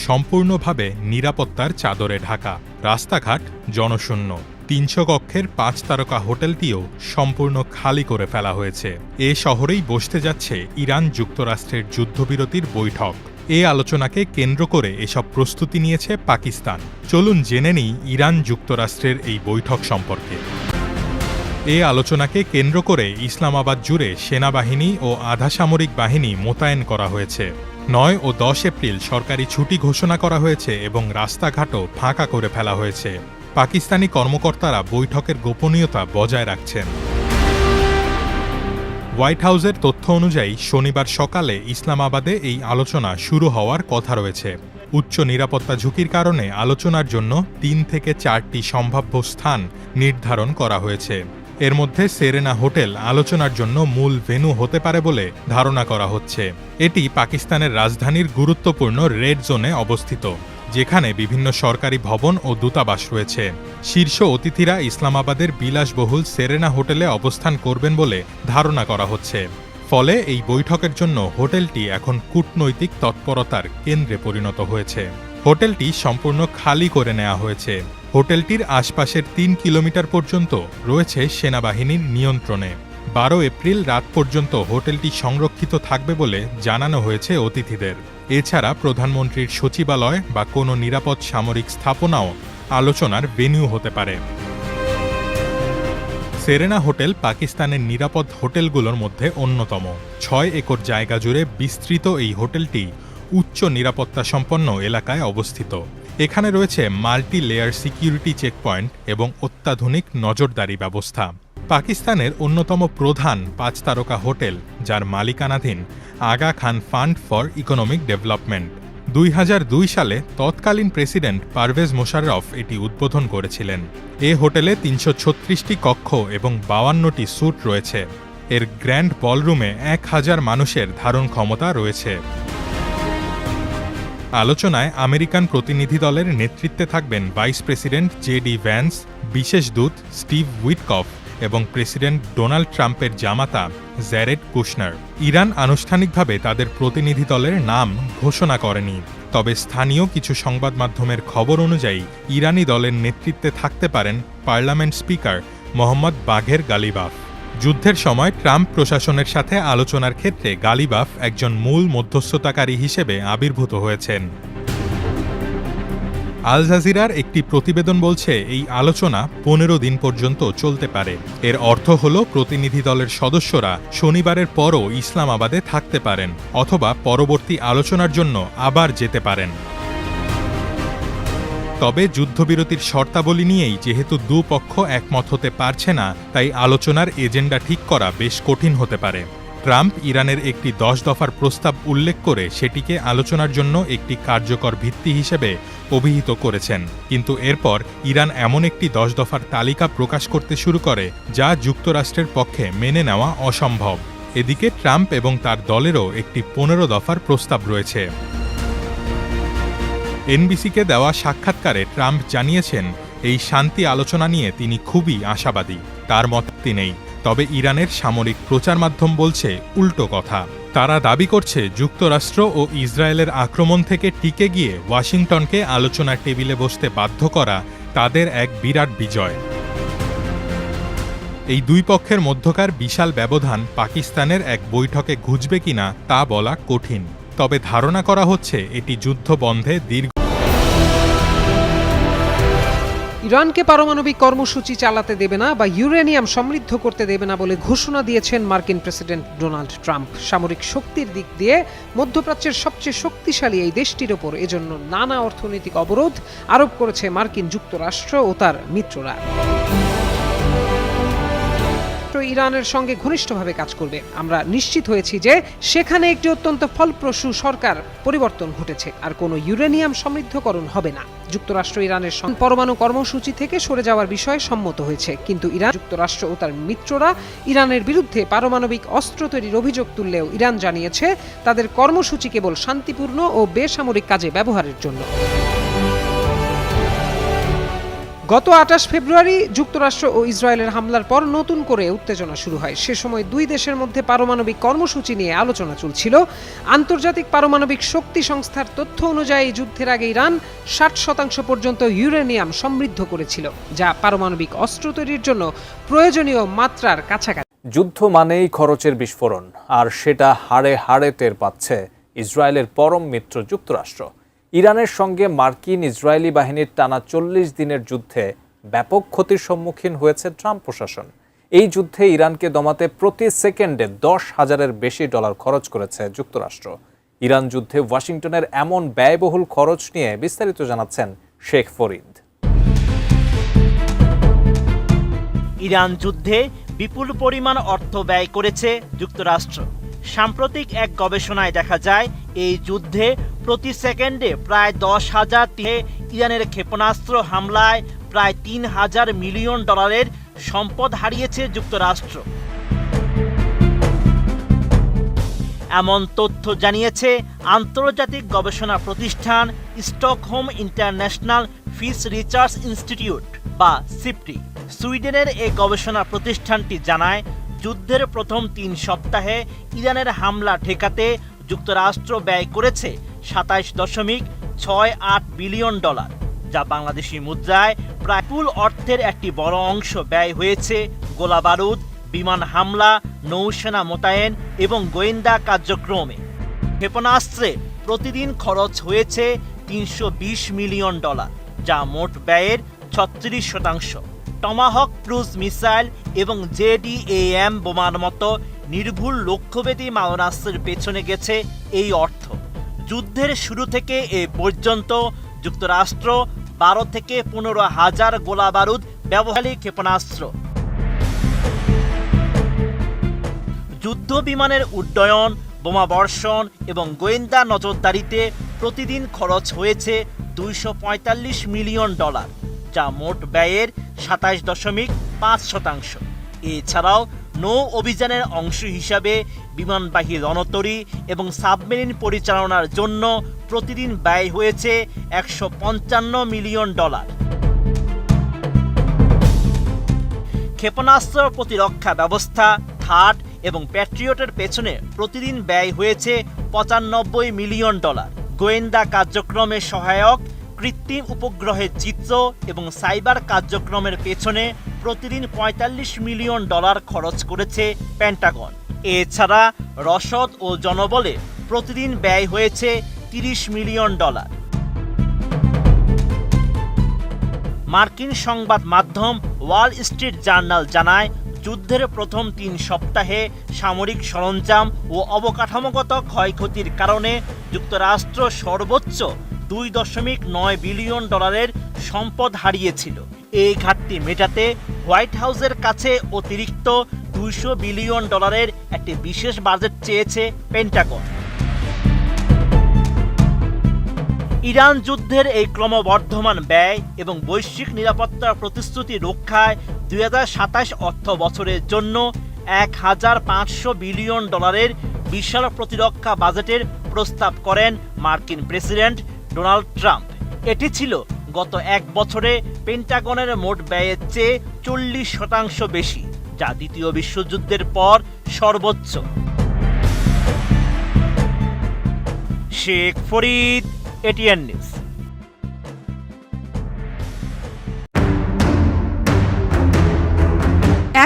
সম্পূর্ণভাবে নিরাপত্তার চাদরে ঢাকা, রাস্তাঘাট জনশূন্য। ৩০০ কক্ষের ৫ তারকা হোটেলটিও সম্পূর্ণ খালি করে ফেলা হয়েছে। এ শহরেই বসতে যাচ্ছে ইরান যুক্তরাষ্ট্রের যুদ্ধবিরতির বৈঠক। এ আলোচনাকে কেন্দ্র করে এসব প্রস্তুতি নিয়েছে পাকিস্তান। চলুন জেনে নিই ইরান যুক্তরাষ্ট্রের এই বৈঠক সম্পর্কে। এ আলোচনাকে কেন্দ্র করে ইসলামাবাদ জুড়ে সেনাবাহিনী ও আধাসামরিক বাহিনী মোতায়েন করা হয়েছে। ৯ ও ১০ এপ্রিল সরকারি ছুটি ঘোষণা করা হয়েছে এবং রাস্তাঘাটও ফাঁকা করে ফেলা হয়েছে। পাকিস্তানি কর্মকর্তারা বৈঠকের গোপনীয়তা বজায় রাখছেন। হোয়াইট হাউসের তথ্য অনুযায়ী শনিবার সকালে ইসলামাবাদে এই আলোচনা শুরু হওয়ার কথা রয়েছে। উচ্চ নিরাপত্তা ঝুঁকির কারণে আলোচনার জন্য ৩ থেকে ৪টি সম্ভাব্য স্থান নির্ধারণ করা হয়েছে। এর মধ্যে সেরেনা হোটেল আলোচনার জন্য মূল ভেন্যু হতে পারে বলে ধারণা করা হচ্ছে। এটি পাকিস্তানের রাজধানীর গুরুত্বপূর্ণ রেড জোনে অবস্থিত, যেখানে বিভিন্ন সরকারি ভবন ও দূতাবাস রয়েছে। শীর্ষ অতিথিরা ইসলামাবাদের বিলাসবহুল সেরেনা হোটেলে অবস্থান করবেন বলে ধারণা করা হচ্ছে। ফলে এই বৈঠকের জন্য হোটেলটি এখন কূটনৈতিক তৎপরতার কেন্দ্রে পরিণত হয়েছে। হোটেলটি সম্পূর্ণ খালি করে নেওয়া হয়েছে। হোটেলটির আশপাশের ৩ কিলোমিটার পর্যন্ত রয়েছে সেনাবাহিনীর নিয়ন্ত্রণে। ১২ এপ্রিল রাত পর্যন্ত হোটেলটি সংরক্ষিত থাকবে বলে জানানো হয়েছে অতিথিদের। এছাড়া প্রধানমন্ত্রীর সচিবালয় বা কোনো নিরাপদ সামরিক স্থাপনাও আলোচনার ভেন্যু হতে পারে। সেরেনা হোটেল পাকিস্তানের নিরাপদ হোটেলগুলোর মধ্যে অন্যতম। ৬ একর জায়গা জুড়ে বিস্তৃত এই হোটেলটি উচ্চ নিরাপত্তা সম্পন্ন এলাকায় অবস্থিত। এখানে রয়েছে মাল্টি লেয়ার সিকিউরিটি চেকপয়েন্ট এবং অত্যাধুনিক নজরদারি ব্যবস্থা। পাকিস্তানের অন্যতম প্রধান ৫ তারকা হোটেল, যার মালিকানাধীন Aga Khan fund for economic development. ২০০২ সালে তৎকালীন প্রেসিডেন্ট পারভেজ মোশাররফ এটি উদ্বোধন করেছিলেন। এ হোটেলে ৩৩৬টি কক্ষ এবং ৫২টি স্যুট রয়েছে। এর গ্র্যান্ড বলরুমে ১,০০০ মানুষের ধারণ ক্ষমতা রয়েছে। আলোচনায় আমেরিকান প্রতিনিধি দলের নেতৃত্বে থাকবেন ভাইস প্রেসিডেন্ট জে.ডি. ভ্যান্স, বিশেষ দূত স্টিভ উইটকফ এবং প্রেসিডেন্ট ডোনাল্ড ট্রাম্পের জামাতা জ্যারেড কুশনার। ইরান আনুষ্ঠানিকভাবে তাদের প্রতিনিধি দলের নাম ঘোষণা করেনি, তবে স্থানীয় কিছু সংবাদ মাধ্যমের খবর অনুযায়ী ইরানি দলের নেতৃত্বে থাকতে পারেন পার্লামেন্ট স্পিকার মোহাম্মদ বাঘের গালিবাফ। যুদ্ধের সময় ট্রাম্প প্রশাসনের সাথে আলোচনার ক্ষেত্রে গালিবাফ একজন মূল মধ্যস্থতাকারী হিসেবে আবির্ভূত হয়েছেন। আল জাজিরার একটি প্রতিবেদন বলছে এই আলোচনা ১৫ দিন পর্যন্ত চলতে পারে। এর অর্থ হল প্রতিনিধি দলের সদস্যরা শনিবারের পরও ইসলামাবাদে থাকতে পারেন অথবা পরবর্তী আলোচনার জন্য আবার যেতে পারেন। তবে যুদ্ধবিরতির শর্তাবলী নিয়েই যেহেতু দুপক্ষ একমত হতে পারছে না, তাই আলোচনার এজেন্ডা ঠিক করা বেশ কঠিন হতে পারে। ট্রাম্প ইরানের একটি ১০ দফার প্রস্তাব উল্লেখ করে সেটিকে আলোচনার জন্য একটি কার্যকর ভিত্তি হিসেবে অভিহিত করেছেন, কিন্তু এরপর ইরান এমন একটি ১০ দফার তালিকা প্রকাশ করতে শুরু করে যা যুক্তরাষ্ট্রের পক্ষে মেনে নেওয়া অসম্ভব। এদিকে ট্রাম্প এবং তার দলেরও একটি ১৫ দফার প্রস্তাব রয়েছে। এনবিসিকে দেওয়া সাক্ষাৎকারে ট্রাম্প জানিয়েছেন এই শান্তি আলোচনা নিয়ে তিনি খুবই আশাবাদী। তার মতে নেই, তবে ইরানের সামরিক প্রচার মাধ্যম বলছে উল্টো কথা। তারা দাবি করছে যুক্তরাষ্ট্র ও ইসরায়েলের আক্রমণ থেকে টিকে গিয়ে ওয়াশিংটনকে আলোচনার টেবিলে বসতে বাধ্য করা তাদের এক বিরাট বিজয়। এই দুই পক্ষের মধ্যকার বিশাল ব্যবধান পাকিস্তানের এক বৈঠকে ঘুচবে কিনা তা বলা কঠিন, তবে ধারণা করা হচ্ছে এটি যুদ্ধ বন্ধে দীর্ঘ। ইরানকে পারমাণবিক কর্মসূচি চালাতে দেবে না বা ইউরেনিয়াম সমৃদ্ধ করতে দেবে না বলে ঘোষণা দিয়েছেন মার্কিন প্রেসিডেন্ট ডোনাল্ড ট্রাম্প। সামরিক শক্তির দিক দিয়ে মধ্যপ্রাচ্যের সবচেয়ে শক্তিশালী এই দেশটির ওপর এজন্য নানা অর্থনৈতিক অবরোধ আরোপ করেছে মার্কিন যুক্তরাষ্ট্র ও তার মিত্ররা। ইরানের সঙ্গে ঘনিষ্ঠভাবে কাজ করবে। আমরা নিশ্চিত হয়েছি যে সেখানে একটি অত্যন্ত ফলপ্রসূ সরকার পরিবর্তন ঘটেছে, আর কোনো ইউরেনিয়াম সমৃদ্ধকরণ হবে না। যুক্তরাষ্ট্র ইরানের পরমাণু কর্মসূচি থেকে সরে যাওয়ার বিষয়ে সম্মত হয়েছে, কিন্তু ইরান, যুক্তরাষ্ট্র ও তার মিত্ররা ইরানের বিরুদ্ধে পারমাণবিক অস্ত্র তৈরির অভিযোগ তুললেও ইরান জানিয়েছে তাদের কর্মসূচি কেবল শান্তিপূর্ণ ও বেসামরিক কাজে ব্যবহারের জন্য। গত ২৮ ফেব্রুয়ারি যুক্তরাষ্ট্র ও ইসরায়েলের হামলার পর নতুন করে উত্তেজনা শুরু হয়। সে সময় দুই দেশের মধ্যে পারমাণবিক কর্মসূচি নিয়ে আলোচনা চলছিল। আন্তর্জাতিক পারমাণবিক শক্তি সংস্থার তথ্য অনুযায়ী যুদ্ধের আগে ইরান ৬০% পর্যন্ত ইউরেনিয়াম সমৃদ্ধ করেছিল, যা পারমাণবিক অস্ত্র তৈরির জন্য প্রয়োজনীয় মাত্রার কাছাকাছি। যুদ্ধ মানেই খরচের বিস্ফোরণ, আর সেটা হাড়ে হাড়ে টের পাচ্ছে ইসরায়েলের পরম মিত্র যুক্তরাষ্ট্র। ইরানের সঙ্গে মার্কিন ইসরায়েলি বাহিনীর টানা ৪০ দিনের যুদ্ধে ব্যাপক ক্ষতির সম্মুখীন হয়েছে ট্রাম্প প্রশাসন। এই যুদ্ধে ইরানকে দমাতে প্রতি সেকেন্ডে $১০,০০০-এর বেশি খরচ করেছে যুক্তরাষ্ট্র। ইরান যুদ্ধে ওয়াশিংটনের এমন ব্যয়বহুল খরচ নিয়ে বিস্তারিত জানাচ্ছেন শেখ ফরিদ। ইরান যুদ্ধে বিপুল পরিমাণ অর্থ ব্যয় করেছে যুক্তরাষ্ট্র। সাম্প্রতিক এক গবেষণায় দেখা যায়, এই যুদ্ধে প্রতি সেকেন্ডে প্রায় ১০,০০০ ইরানের ক্ষেপণাস্ত্র হামলায় প্রায় $৩,০০০ মিলিয়ন সম্পদ হারিয়েছে যুক্তরাষ্ট্র। এমন তথ্য জানিয়েছে আন্তর্জাতিক গবেষণা প্রতিষ্ঠান Stockholm international piece research institute বা সিপটি। সুইডেনের এই গবেষণা প্রতিষ্ঠানটি জানায়, যুদ্ধের প্রথম ৩ সপ্তাহে ইরানের হামলা ঠেকাতে যুক্তরাষ্ট্র ব্যয় করেছে $২৭.৬৮ বিলিয়ন, যা বাংলাদেশি মুদ্রায় প্রায় পুল অর্থের একটি বড় অংশ ব্যয় হয়েছে গোলাবারুদ, বিমান হামলা, নৌসেনা মোতায়েন এবং গোয়েন্দা কার্যক্রমে। ক্ষেপণাস্ত্রে প্রতিদিন খরচ হয়েছে $৩২০ মিলিয়ন, যা মোট ব্যয়ের ৩৬%। টমাহক ক্রুজ মিসাইল এবং JDAM বোমার মতো নির্ভুল লক্ষ্যভেদী মারণাস্ত্রের পেছনে গেছে এই অর্থ। যুদ্ধের শুরু থেকে এ পর্যন্ত যুক্তরাষ্ট্র ১২ থেকে ১৫,০০০ গোলাবারুদ ব্যবহারী ক্ষেপণাস্ত্র, যুদ্ধ বিমানের উড্ডয়ন, বোমা বর্ষণ এবং গোয়েন্দা নজরদারিতে প্রতিদিন খরচ হয়েছে $২৪৫ মিলিয়ন, যা মোট ব্যয়ের ২৭.৫%। এছাড়াও নৌ অভিযানের অংশ হিসাবে বিমানবাহী রণতরী এবং সাবমেরিন পরিচালনার জন্য প্রতিদিন ব্যয় হয়েছে $১৫৫ মিলিয়ন। ক্ষেপণাস্ত্র প্রতিরক্ষা ব্যবস্থা থার্ড এবং প্যাট্রিয়টের পেছনে প্রতিদিন ব্যয় হয়েছে $৯৫ মিলিয়ন। গোয়েন্দা কার্যক্রমে সহায়ক, কৃত্রিম উপগ্রহের চিত্র এবং সাইবার কার্যক্রমের পেছনে প্রতিদিন $৪৫ মিলিয়ন খরচ করেছে পেন্টাগন। এছাড়া রসদ ও জনবলে প্রতিদিন ব্যয় হয়েছে $৩০ মিলিয়ন। মার্কিন সংবাদ মাধ্যম ওয়াল স্ট্রিট জার্নাল জানায়, যুদ্ধের প্রথম ৩ সপ্তাহে সামরিক সরঞ্জাম ও অবকাঠামোগত ক্ষয়ক্ষতির কারণে যুক্তরাষ্ট্র সর্বোচ্চ $২.৯ বিলিয়ন সম্পদ হারিয়েছিল। এই ঘাটতি মেটাতে হোয়াইট হাউসের কাছে অতিরিক্ত $২০০ বিলিয়ন একটি বিশেষ বাজেট চেয়েছে পেন্টাগন। ইরান যুদ্ধের এই ক্রমবর্ধমান ব্যয় এবং বৈশ্বিক নিরাপত্তার প্রতিশ্রুতি রক্ষায় ২০২৭ অর্থ বছরের জন্য $১৫০০ বিলিয়ন বিশাল প্রতিরক্ষা বাজেটের প্রস্তাব করেন মার্কিন প্রেসিডেন্ট ডোনাল্ড ট্রাম্প। এটি ছিল গত এক বছরে পেন্টাগনের মোট ব্যয়ের চেয়ে ৪০% বেশি, যা দ্বিতীয় বিশ্বযুদ্ধের পর সর্বোচ্চ। Sheikh Farid, ATN news.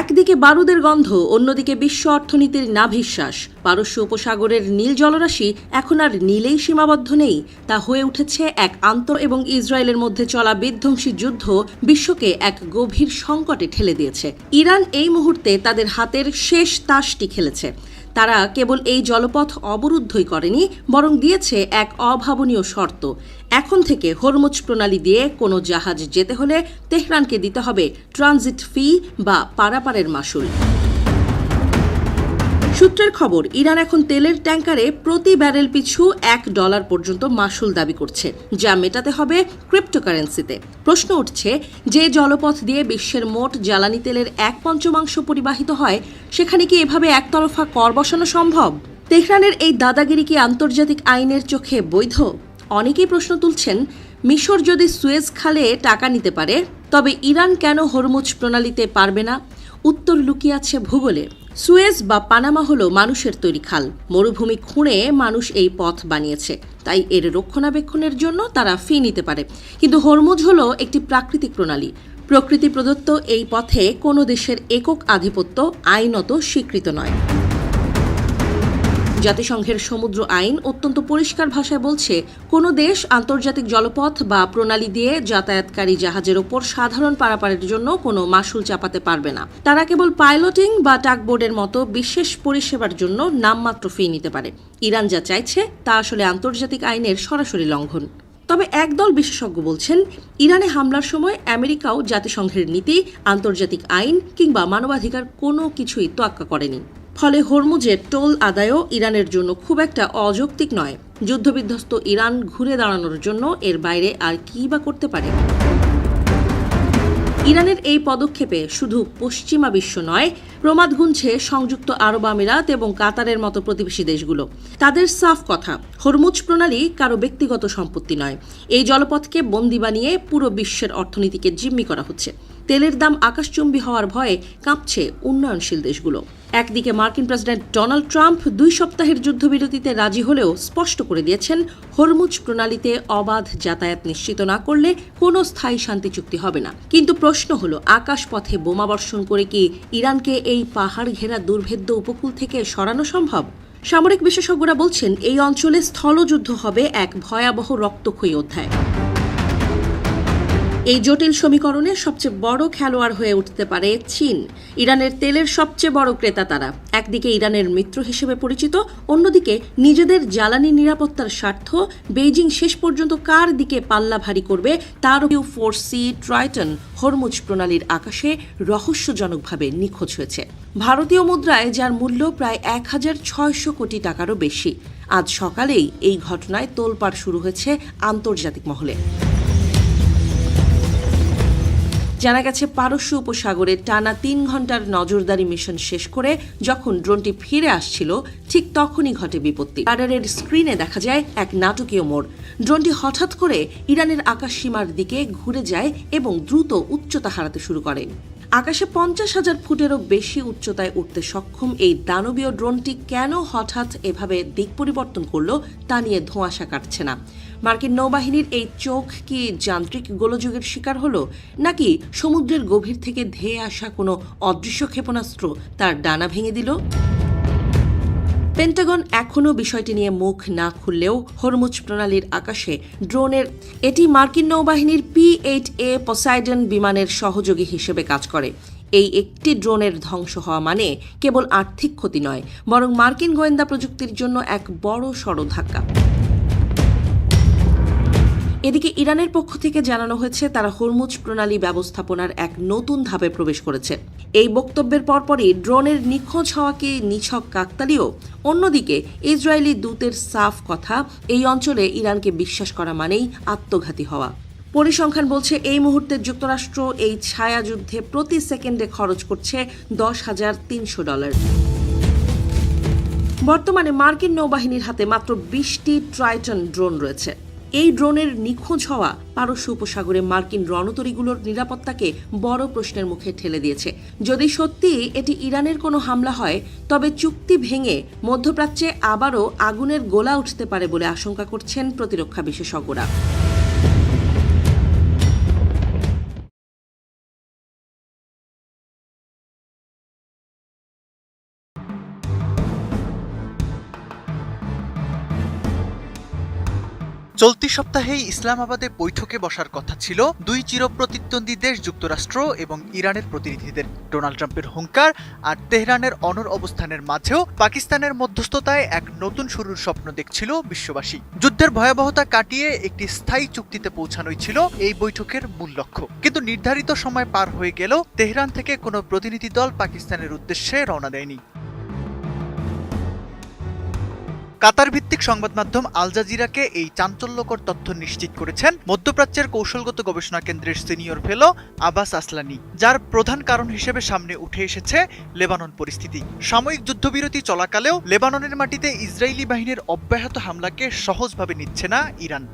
একদিকে বারুদের গন্ধ, অন্যদিকে বিশ্ব অর্থনীতির নাভিশ্বাস। পারস্য উপসাগরের নীল জলরাশি এখন আর নীলেই সীমাবদ্ধ নেই, তা হয়ে উঠেছে এক এবং ইসরায়েলের মধ্যে চলা বিধ্বংসী যুদ্ধ বিশ্বকে এক গভীর সংকটে ঠেলে দিয়েছে। ইরান এই মুহূর্তে তাদের হাতের শেষ তাসটি খেলেছে। তারা কেবল এই জলপথ অবরুদ্ধই করেনি, বরং দিয়েছে এক অভাবনীয় শর্ত। এখন থেকে হরমুজ প্রণালী দিয়ে কোনো জাহাজ যেতে হলে তেহরানকে দিতে হবে ট্রানজিট ফি বা পারাপারের মাশুল। সূত্রের খবর, ইরান এখন তেলের ট্যাঙ্কারে প্রতি ব্যারেল পিছু $1 পর্যন্ত মাশুল দাবি করছে, যা মেটাতে হবে ক্রিপ্টোকারেন্সিতে। প্রশ্ন উঠছে, যে জলপথ দিয়ে বিশ্বের মোট জ্বালানি তেলের 1/5 পরিবাহিত হয়, সেখানে কি এভাবে একতরফা কর বসানো সম্ভব? তেহরানের এই দাদাগিরি কি আন্তর্জাতিক আইনের চোখে বৈধ? অনেকেই প্রশ্ন তুলছেন, মিশর যদি সুয়েজ খালে টাকা নিতে পারে, তবে ইরান কেন হরমুজ প্রণালীতে পারবে না? উত্তর লুকিয়ে আছে ভূগোলে। সুয়েজ বা পানামা হলো মানুষের তৈরি খাল। মরুভূমি খুঁড়ে মানুষ এই পথ বানিয়েছে, তাই এর রক্ষণাবেক্ষণের জন্য তারা ফি নিতে পারে। কিন্তু হরমুজ হলো একটি প্রাকৃতিক প্রণালী। প্রকৃতি প্রদত্ত এই পথে কোনো দেশের একক আধিপত্য আইনত স্বীকৃত নয়। জাতিসংঘের সমুদ্র আইন অত্যন্ত পরিষ্কার ভাষায় বলছে, কোনো দেশ আন্তর্জাতিক জলপথ বা প্রণালী দিয়ে যাতায়াতকারী জাহাজের ওপর সাধারণ পারাপারের জন্য কোনো মাশুল চাপাতে পারবে না। তারা কেবল পাইলটিং বা টাগবোর্ডের মতো বিশেষ পরিষেবার জন্য নামমাত্র ফি নিতে পারে। ইরান যা চাইছে তা আসলে আন্তর্জাতিক আইনের সরাসরি লঙ্ঘন। তবে একদল বিশেষজ্ঞ বলছেন, ইরানে হামলার সময় আমেরিকাও জাতিসংঘের নীতি, আন্তর্জাতিক আইন কিংবা মানবাধিকার কোনো কিছুই তোয়াক্কা করেনি। ফলে হরমুজের টোল আদায়ও ইরানের জন্য খুব একটা অযৌক্তিক নয়। যুদ্ধবিধ্বস্ত ইরান ঘুরে দাঁড়ানোর জন্য এর বাইরে আর কী বা করতে পারে? ইরানের এই পদক্ষেপে শুধু পশ্চিমা বিশ্ব নয়, প্রমাদ গুনছে সংযুক্ত আরব আমিরাত এবং কাতারের মতো প্রতিবেশী দেশগুলো। তাদের সাফ কথা, হরমুজ প্রণালী কারো ব্যক্তিগত সম্পত্তি নয়। এই জলপথকে বন্দী বানিয়ে পুরো বিশ্বের অর্থনীতিকে জিম্মি করা হচ্ছে। তেলের দাম আকাশচুম্বী হওয়ার ভয়ে কাঁপছে উন্নয়নশীল দেশগুলো। একদিকে মার্কিন প্রেসিডেন্ট ডোনাল্ড ট্রাম্প 2 সপ্তাহের যুদ্ধবিরতিতে রাজি হলেও স্পষ্ট করে দিয়েছেন, হরমুজ প্রণালীতে অবাধ যাতায়াত নিশ্চিত না করলে কোনো স্থায়ী শান্তি চুক্তি হবে না। কিন্তু প্রশ্ন হলো, আকাশপথে বোমাবর্ষণ করে কি ইরানকে এই পাহাড় ঘেরা দুর্ভেদ্য উপকূল থেকে সরানো সম্ভব? সামরিক বিশেষজ্ঞরা বলছেন, এই অঞ্চলে স্থলযুদ্ধ হবে এক ভয়াবহ রক্তক্ষয়ী অধ্যায়। এই জটিল সমীকরণে সবচেয়ে বড় খেলোয়াড় হয়ে উঠতে পারে চীন। ইরানের তেলের সবচেয়ে বড় ক্রেতা তারা। একদিকে ইরানের মিত্র হিসেবে পরিচিত, অন্যদিকে নিজেদের জ্বালানি নিরাপত্তার স্বার্থ বেইজিং শেষ পর্যন্ত কার দিকে পাল্লা ভারী করবে তার U4C ট্রাইটন হরমুজ প্রণালীর আকাশে রহস্যজনকভাবে নিখোঁজ হয়েছে। ভারতীয় মুদ্রায় যার মূল্য প্রায় 1600 কোটি টাকারও বেশি। আজ সকালেই এই ঘটনায় তোলপাড় শুরু হয়েছে আন্তর্জাতিক মহলে। জানা গেছে, পারস্য উপসাগরে টানা 3 ঘন্টার নজরদারি মিশন শেষ করে যখন ড্রোনটি ফিরে আসছিল, ঠিক তখনই ঘটে বিপত্তি। রাডারের স্ক্রিনে দেখা যায় এক নাটকীয় মোড়। ড্রোনটি হঠাৎ করে ইরানের আকাশসীমার দিকে ঘুরে যায় এবং দ্রুত উচ্চতা হারাতে শুরু করে। আকাশে 50,000 ফুটেরও বেশি উচ্চতায় উঠতে সক্ষম এই দানবীয় ড্রোনটি কেন হঠাৎ এভাবে দিক পরিবর্তন করলো তা নিয়ে ধোঁয়াশা কাটছে না। মার্কিন নৌবাহিনীর এই চোখ কি যান্ত্রিক গোলযোগের শিকার হলো, নাকি সমুদ্রের গভীর থেকে ধেয়ে আসা কোনো অদৃশ্য ক্ষেপণাস্ত্র তার ডানা ভেঙে দিল? পেন্টাগন এখনও বিষয়টি নিয়ে মুখ না খুললেও হরমুজ প্রণালীর আকাশে ড্রোনের এটি মার্কিন নৌবাহিনীর P-8A পসাইডন বিমানের সহযোগী হিসেবে কাজ করে। এই একটি ড্রোনের ধ্বংস হওয়া মানে কেবল আর্থিক ক্ষতি নয়, বরং মার্কিন গোয়েন্দা প্রযুক্তির জন্য এক বড় সড় ধাক্কা। এদিকে ইরানের পক্ষ থেকে জানানো হয়েছে, তারা হরমুজ প্রণালী ব্যবস্থাপনার এক নতুন ধাপে প্রবেশ করেছে। এই বক্তব্যের পরপরই ড্রোনের নিখোঁজ হওয়া কি নিছক কাকতালীয়? অন্যদিকে ইসরায়েলি দূতের সাফ কথা, এই অঞ্চলে ইরানকে বিশ্বাস করা মানেই আত্মঘাতী হওয়া। পরিসংখ্যান বলছে, এই মুহূর্তে যুক্তরাষ্ট্র এই ছায়াযুদ্ধে প্রতি সেকেন্ডে খরচ করছে $10,300। বর্তমানে মার্কিন নৌবাহিনীর হাতে মাত্র 20টি ট্রাইটন ড্রোন রয়েছে। এই ড্রোনের নিখোঁজ হওয়া পারস্য উপসাগরে মার্কিন রণতরীগুলোর নিরাপত্তাকে বড় প্রশ্নের মুখে ঠেলে দিয়েছে। যদি সত্যি এটি ইরানের কোনো হামলা হয়, তবে চুক্তি ভেঙে মধ্যপ্রাচ্যে আবারও আগুনের গোলা উঠতে পারে বলে আশঙ্কা করছেন প্রতিরক্ষা বিশেষজ্ঞরা। চলতি সপ্তাহেই ইসলামাবাদে বৈঠকে বসার কথা ছিল 2 চিরপ্রতিদ্বন্দ্বী দেশ যুক্তরাষ্ট্র এবং ইরানের প্রতিনিধিদের। ডোনাল্ড ট্রাম্পের হুঙ্কার আর তেহরানের অনড় অবস্থানের মাঝেও পাকিস্তানের মধ্যস্থতায় এক নতুন শুরুর স্বপ্ন দেখছিল বিশ্ববাসী। যুদ্ধের ভয়াবহতা কাটিয়ে একটি স্থায়ী চুক্তিতে পৌঁছানোই ছিল এই বৈঠকের মূল লক্ষ্য। কিন্তু নির্ধারিত সময় পার হয়ে গেল, তেহরান থেকে কোনো প্রতিনিধি দল পাকিস্তানের উদ্দেশ্যে রওনা দেয়নি। কাতার ভিত্তিক সংবাদ মাধ্যম আল জাজিরাকে এই চাঞ্চল্যকর তথ্য নিশ্চিত করেছেন মধ্যপ্রাচ্যের কৌশলগত গবেষণা কেন্দ্রের সিনিয়র ফেলো আব্বাস আসলানি, যার প্রধান কারণ হিসেবে সামনে উঠে এসেছে লেবানন পরিস্থিতি। সাময়িক যুদ্ধবিরতি চলাকালেও লেবাননের মাটিতে ইসরায়েলি বাহিনীর অব্যাহত হামলাকে সহজভাবে নিচ্ছে না ইরান।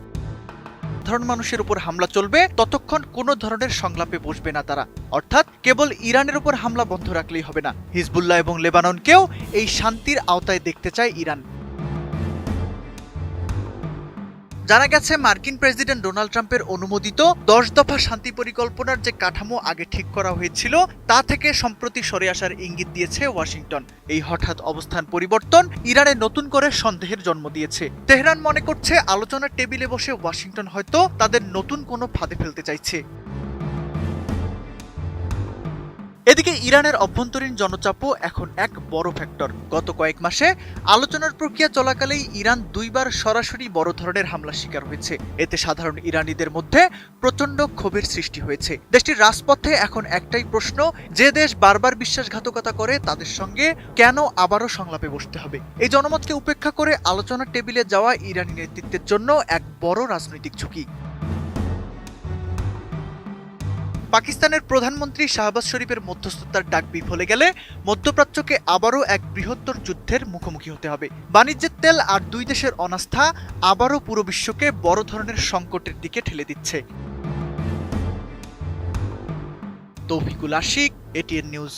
সাধারণ মানুষের উপর হামলা চলবে ততক্ষণ কোনো ধরনের সংলাপে বসবে না তারা। অর্থাৎ কেবল ইরানের উপর হামলা বন্ধ রাখলেই হবে না, হিজবুল্লাহ এবং লেবাননকেও এই শান্তির আওতায় দেখতে চায় ইরান। জানা গেছে মার্কিন প্রেসিডেন্ট ডোনাল্ড ট্রাম্পের অনুমোদিত 10 দফা শান্তি পরিকল্পনার যে কাঠামো আগে ঠিক করা হয়েছিল তা থেকে সম্প্রতি সরে আসার ইঙ্গিত দিয়েছে ওয়াশিংটন। এই হঠাৎ অবস্থান পরিবর্তন ইরানে নতুন করে সন্দেহের জন্ম দিয়েছে। তেহরান মনে করছে আলোচনার টেবিলে বসে ওয়াশিংটন হয়তো তাদের নতুন কোনো ফাঁদে ফেলতে চাইছে। এদিকে ইরানের অভ্যন্তরীণ জনচাপও এখন এক বড় ফ্যাক্টর। গত কয়েক মাসে আলোচনার প্রক্রিয়া চলাকালেই ইরান দুইবার সরাসরি বড় ধরনের হামলার শিকার হয়েছে। এতে সাধারণ ইরানিদের মধ্যে প্রচণ্ড ক্ষোভের সৃষ্টি হয়েছে। দেশটির রাজপথে এখন একটাই প্রশ্ন, যে দেশ বারবার বিশ্বাসঘাতকতা করে তাদের সঙ্গে কেন আবারও সংলাপে বসতে হবে? এই জনমতকে উপেক্ষা করে আলোচনার টেবিলে যাওয়া ইরানি নেতৃত্বের জন্য এক বড় রাজনৈতিক ঝুঁকি। পাকিস্তানের প্রধানমন্ত্রী শাহবাজ শরীফের মধ্যস্থতার ডাক বিফলে গেলে মধ্যপ্রাচ্যকে আবারও এক বৃহত্তর যুদ্ধের মুখোমুখি হতে হবে। বাণিজ্যের তেল আর দুই দেশের অনাস্থা আবারও পুরো বিশ্বকে বড় ধরনের সংকটের দিকে ঠেলে দিচ্ছে। Toufiqul Ashik, ATN news.